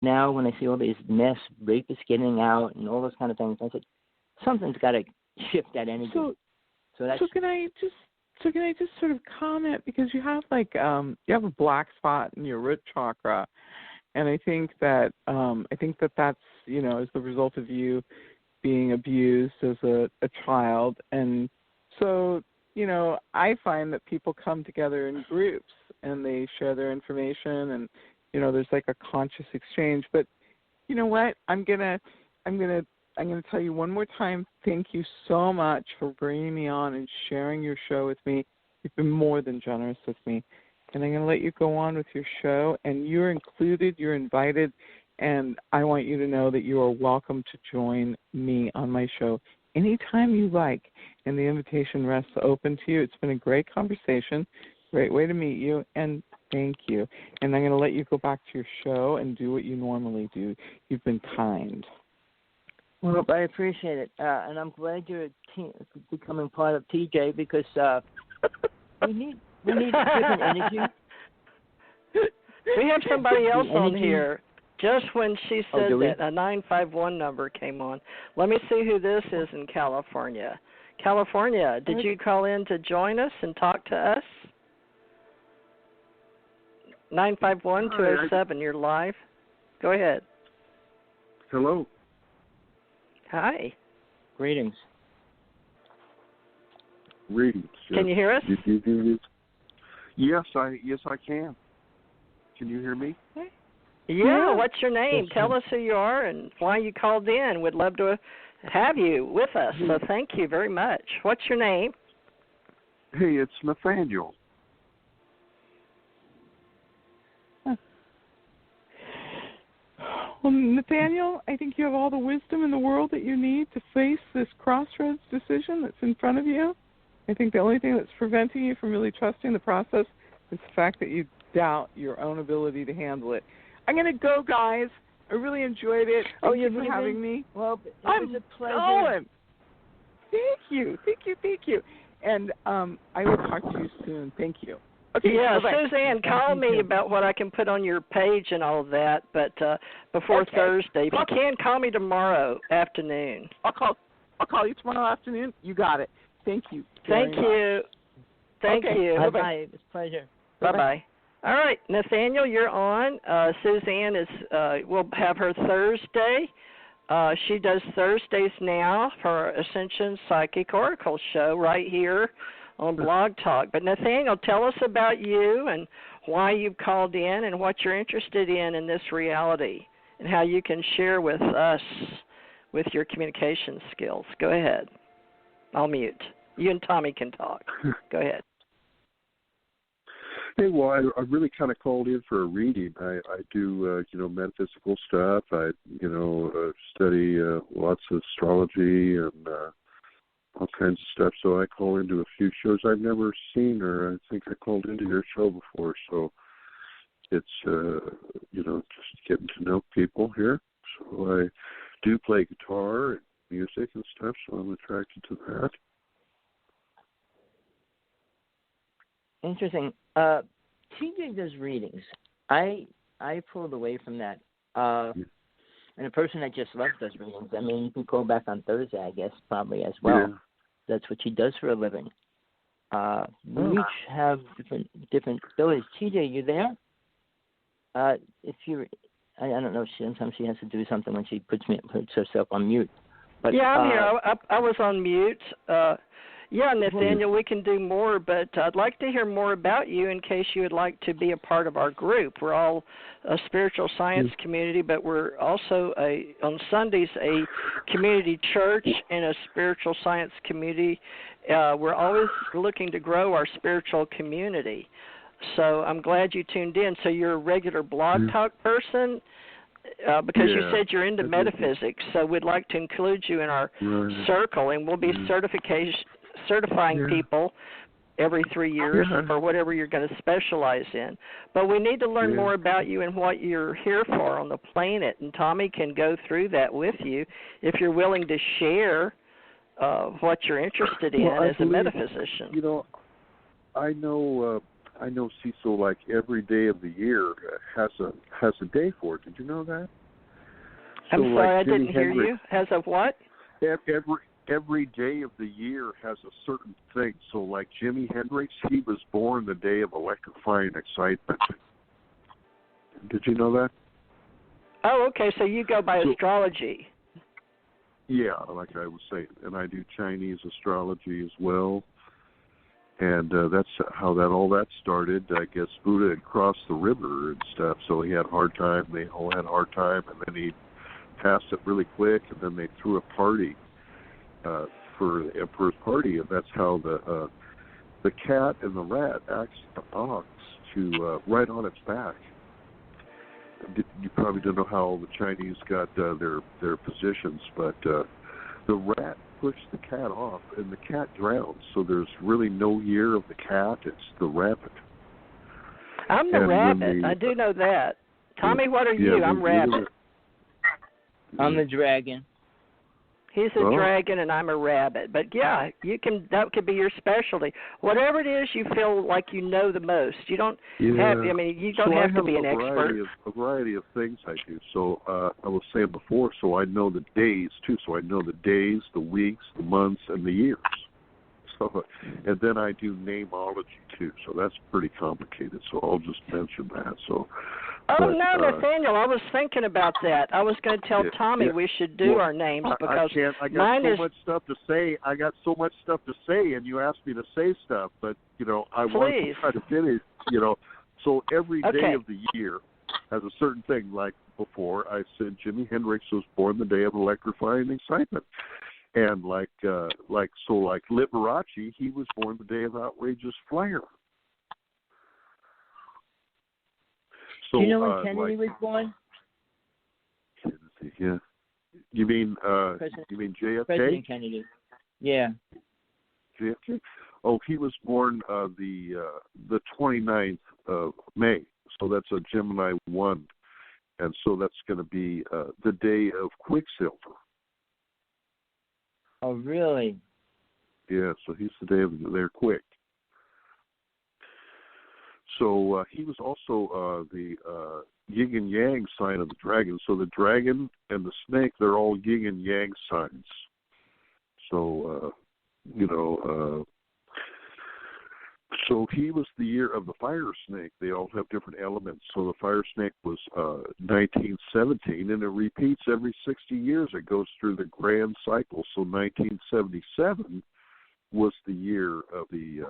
now when I see all these mass rapists getting out and all those kind of things, I said, something's got to shift that energy. So can I just sort of comment, because you have you have a black spot in your root chakra, and I think that that's as the result of you being abused as a child, and so I find that people come together in groups and they share their information, and there's like a conscious exchange. But you know what? I'm gonna tell you one more time. Thank you so much for bringing me on and sharing your show with me. You've been more than generous with me, and I'm gonna let you go on with your show. And you're included. You're invited, and I want you to know that you are welcome to join me on my show anytime you like. And the invitation rests open to you. It's been a great conversation. Great way to meet you, and thank you. And I'm going to let you go back to your show and do what you normally do. You've been kind. Well, I appreciate it, and I'm glad you're becoming part of TJ, because we need different energy. We have somebody else on here. Just when she said that, a 951 number came on. Let me see who this is in California. California, did you call in to join us and talk to us? 951-207, you're live. Go ahead. Hello. Hi. Greetings. Can you hear us? Yes, I can. Can you hear me? Yeah, what's your name? Tell us who you are and why you called in. We'd love to have you with us, so thank you very much. What's your name? Hey, it's Nathaniel. Well, Nathaniel, I think you have all the wisdom in the world that you need to face this crossroads decision that's in front of you. I think the only thing that's preventing you from really trusting the process is the fact that you doubt your own ability to handle it. I'm going to go, guys. I really enjoyed it. Thank you for having me. Well, it was a pleasure. Going. Thank you. And I will talk to you soon. Thank you. Okay, yeah, bye-bye. Suzanne, call me about what I can put on your page and all of that, but before Thursday. If you can, call me tomorrow afternoon. I'll call you tomorrow afternoon. You got it. Thank you. Thank you. Thank you. Bye-bye. It was a pleasure. Bye-bye. All right, Nathaniel, you're on. Suzanne will have her Thursday. She does Thursdays now for Ascension Psychic Oracle show right here on Blog Talk. But Nathaniel, tell us about you and why you've called in and what you're interested in this reality and how you can share with us with your communication skills. Go ahead. I'll mute. You and Tommy can talk. Go ahead. Hey, well, I really kind of called in for a reading. I do, metaphysical stuff. I, study lots of astrology and all kinds of stuff. So I call into a few shows I've never seen, or I think I called into your show before. So it's, just getting to know people here. So I do play guitar and music and stuff, so I'm attracted to that. Interesting. TJ does readings. I pulled away from that. And a person that just loves does readings. I mean, you can call back on Thursday, I guess, probably as well. Yeah. That's what she does for a living. We each have different abilities. TJ, you there? If you, I don't know. Sometimes she has to do something when she puts herself on mute. But, yeah, I'm here. I was on mute. Yeah, Nathaniel, we can do more, but I'd like to hear more about you in case you would like to be a part of our group. We're all a spiritual science community, but we're also, on Sundays, a community church and a spiritual science community. We're always looking to grow our spiritual community. So I'm glad you tuned in. So you're a regular Blog Talk person? Because you said you're into metaphysics, so we'd like to include you in our circle, and we'll be certifying people every 3 years for whatever you're going to specialize in. But we need to learn more about you and what you're here for on the planet, and Tommy can go through that with you if you're willing to share what you're interested in as a metaphysician. I know I know Cecil, like every day of the year has a day for it. Did you know that? I'm so, sorry, like I didn't Jimi hear Hendrix, you. Has of what? Every day of the year has a certain thing. So, like Jimi Hendrix, he was born the day of electrifying excitement. Did you know that? Oh, okay. So you go by astrology. Yeah, like I was saying, and I do Chinese astrology as well. And that's how all that started. I guess Buddha had crossed the river and stuff, so he had a hard time. They all had a hard time, and then he passed it really quick, and then they threw a party for the emperor's party, and that's how the cat and the rat asked the ox to ride on its back. You probably don't know how the Chinese got their positions, but the rat pushed the cat off, and the cat drowned. So there's really no year of the cat; it's the rabbit. I'm the rabbit. I do know that. Tommy, what are you? I'm rabbit. I'm the dragon. He's a dragon and I'm a rabbit. But yeah, that could be your specialty. Whatever it is you feel like you know the most. You don't have you don't have to be an expert. A variety of things I do. So I was saying before, so I know the days too. So I know the days, the weeks, the months, and the years. So, and then I do nameology too. So that's pretty complicated. So I'll just mention that. So. Oh, no, Nathaniel, I was thinking about that. I was going to tell Tommy we should do our names because I got so much stuff to say. I got so much stuff to say, and you asked me to say stuff, but, I want to try to finish, So every day of the year has a certain thing. Like before, I said Jimi Hendrix was born the day of electrifying excitement. And like Liberace, he was born the day of outrageous flair. So, do you know when Kennedy was born? Yeah. You mean JFK? President Kennedy. Yeah. JFK? Oh, he was born the 29th of May. So that's a Gemini 1. And so that's going to be the day of Quicksilver. Oh, really? Yeah, so he's the day of they're quick. So he was also the yin and yang sign of the dragon. So the dragon and the snake, they're all yin and yang signs. So, so he was the year of the fire snake. They all have different elements. So the fire snake was 1917, and it repeats every 60 years. It goes through the grand cycle. So 1977 was the year of the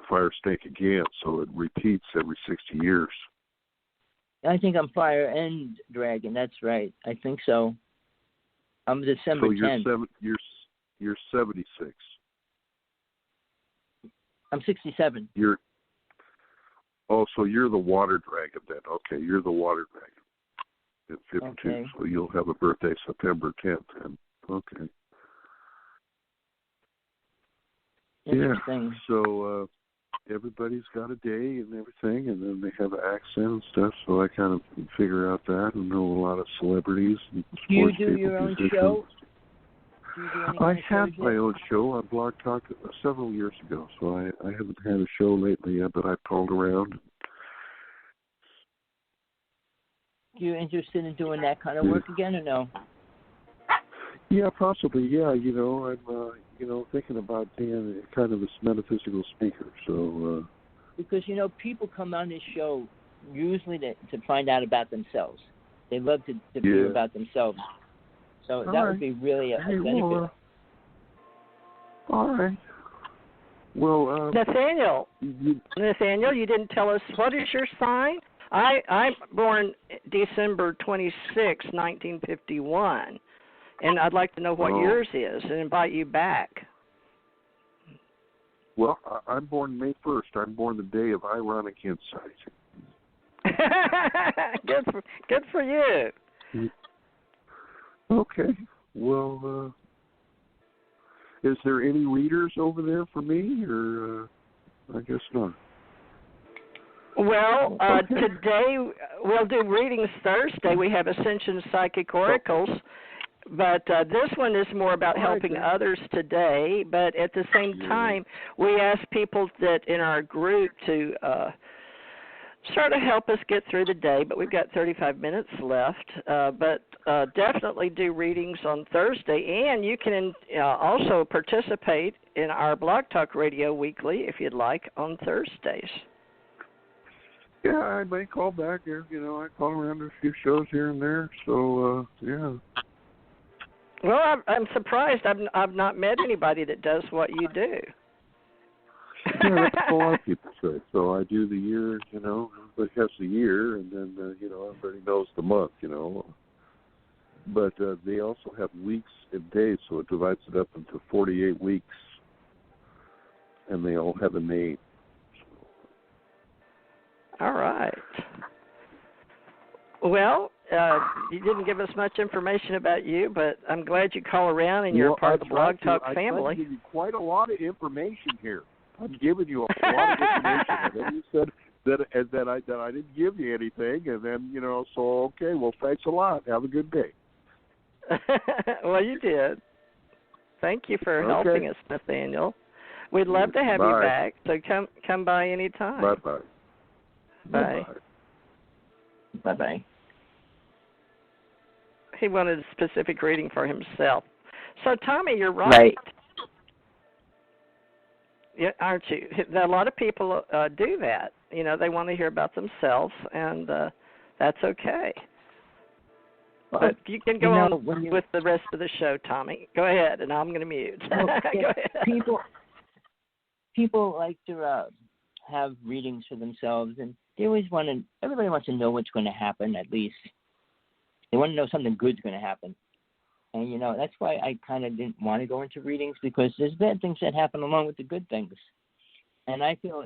fire snake again, so it repeats every 60 years. I think I'm fire and dragon. That's right. I think so. I'm December 10th. So you're 76. I'm 67. So you're the water dragon then. Okay, you're the water dragon at 52. Okay. So you'll have a birthday September 10th then. Okay. Interesting. Yeah, so everybody's got a day and everything, and then they have an accent and stuff, so I kind of figure out that and know a lot of celebrities and do you sports do people, your own musicians. show? Do you do any I have my own show on Blog Talk several years ago, so I haven't had a show lately yet, but I've called around. You interested in doing that kind of work again or no? Yeah, possibly. Yeah, I'm thinking about being kind of a metaphysical speaker. So because people come on this show usually to find out about themselves. They love to hear about themselves. So that would be really a benefit. All right. Well, Nathaniel, you didn't tell us, what is your sign? I'm born December 26, 1951. And I'd like to know what yours is and invite you back. Well, I'm born May 1st. I'm born the day of ironic insight. Good for you. Okay. Well, is there any readers over there for me, or I guess not? Well, today we'll do readings Thursday. We have Ascension Psychic Oracles. But this one is more about helping others today. But at the same time, we ask people that in our group to sort of help us get through the day. But we've got 35 minutes left. But definitely do readings on Thursday. And you can also participate in our Blog Talk Radio Weekly, if you'd like, on Thursdays. Yeah, I may call back here. You know, I call around a few shows here and there. So, yeah. Well, I'm surprised. I've not met anybody that does what you do. Yeah, that's what a lot of people say. So I do the year, you know, everybody has the year, and then, you know, everybody knows the month, you know. But they also have weeks and days, so it divides it up into 48 weeks, and they all have a name. All right. Well, you didn't give us much information about you, but I'm glad you call around and you're a part of the Blog Talk family. I give you quite a lot of information here. I'm giving you a lot of information. And then you said that I didn't give you anything, and then, you know, so, okay, well, thanks a lot. Have a good day. Well, you did. Thank you for helping us, Nathaniel. We'd love to have you back, so come by anytime. Bye-bye. Bye. Bye-bye. He wanted a specific reading for himself. So, Tommy, you're right. Yeah, aren't you? A lot of people do that. You know, they want to hear about themselves, and that's okay. But you can go on with the rest of the show, Tommy. Go ahead, and I'm going to mute. Go ahead. People like to have readings for themselves, and they always everybody wants to know what's going to happen, at least. They want to know something good's going to happen. And, you know, that's why I kind of didn't want to go into readings, because there's bad things that happen along with the good things. And I feel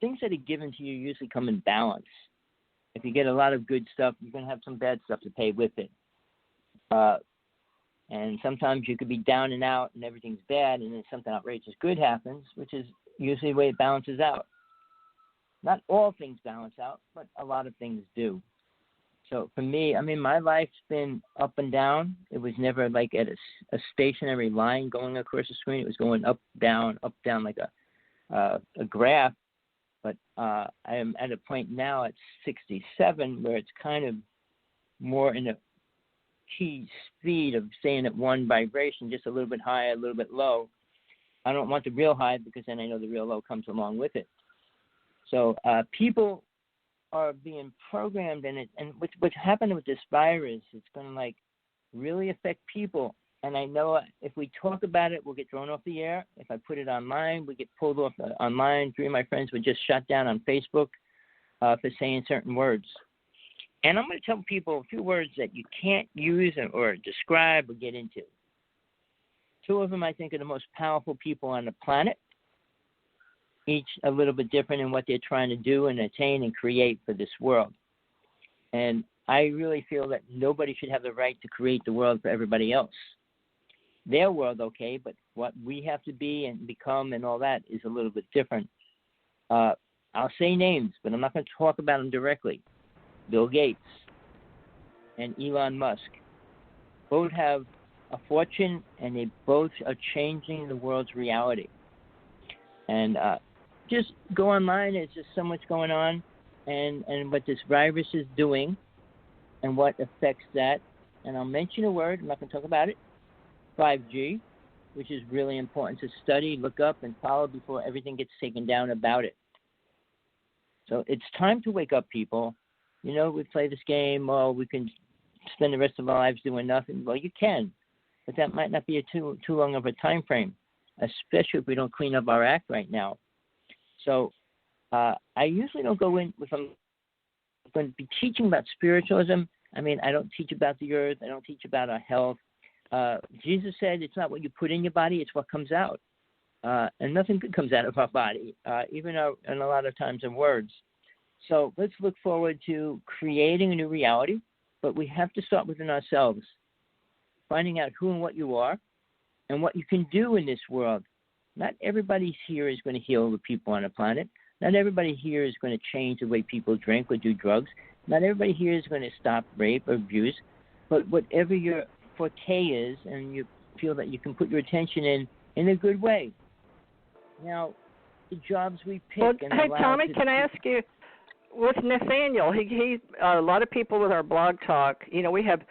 things that are given to you usually come in balance. If you get a lot of good stuff, you're going to have some bad stuff to pay with it. And sometimes you could be down and out and everything's bad, and then something outrageous good happens, which is usually the way it balances out. Not all things balance out, but a lot of things do. So for me, I mean, my life's been up and down. It was never like at a stationary line going across the screen. It was going up, down, like a graph. But I am at a point now at 67 where it's kind of more in a key speed of staying at one vibration, just a little bit high, a little bit low. I don't want the real high, because then I know the real low comes along with it. So people are being programmed in it, and what's happened with this virus, it's going to like really affect people. And I know if we talk about it, we'll get thrown off the air. If I put it online, we get pulled off online. 3 of my friends were just shut down on Facebook for saying certain words. And I'm going to tell people a few words that you can't use or describe or get into. 2 of them, I think, are the most powerful people on the planet, each a little bit different in what they're trying to do and attain and create for this world. And I really feel that nobody should have the right to create the world for everybody else. Their world, okay, but what we have to be and become and all that is a little bit different. I'll say names, but I'm not going to talk about them directly. Bill Gates and Elon Musk both have a fortune, and they both are changing the world's reality. And just go online. There's just so much going on, and what this virus is doing and what affects that. And I'll mention a word. I'm not going to talk about it. 5G, which is really important to study, look up, and follow before everything gets taken down about it. So it's time to wake up, people. You know, we play this game, we can spend the rest of our lives doing nothing. Well, you can, but that might not be too long of a time frame, especially if we don't clean up our act right now. So I usually don't go in if I'm going to be teaching about spiritualism. I mean, I don't teach about the earth. I don't teach about our health. Jesus said it's not what you put in your body, it's what comes out. And nothing good comes out of our body, even and a lot of times in words. So let's look forward to creating a new reality, but we have to start within ourselves, finding out who and what you are and what you can do in this world. Not everybody here is going to heal the people on the planet. Not everybody here is going to change the way people drink or do drugs. Not everybody here is going to stop rape or abuse. But whatever your forte is, and you feel that you can put your attention in a good way. Now, the jobs we pick. Well, and hey, Tommy, can I ask you? With Nathaniel, he a lot of people with our blog talk, we have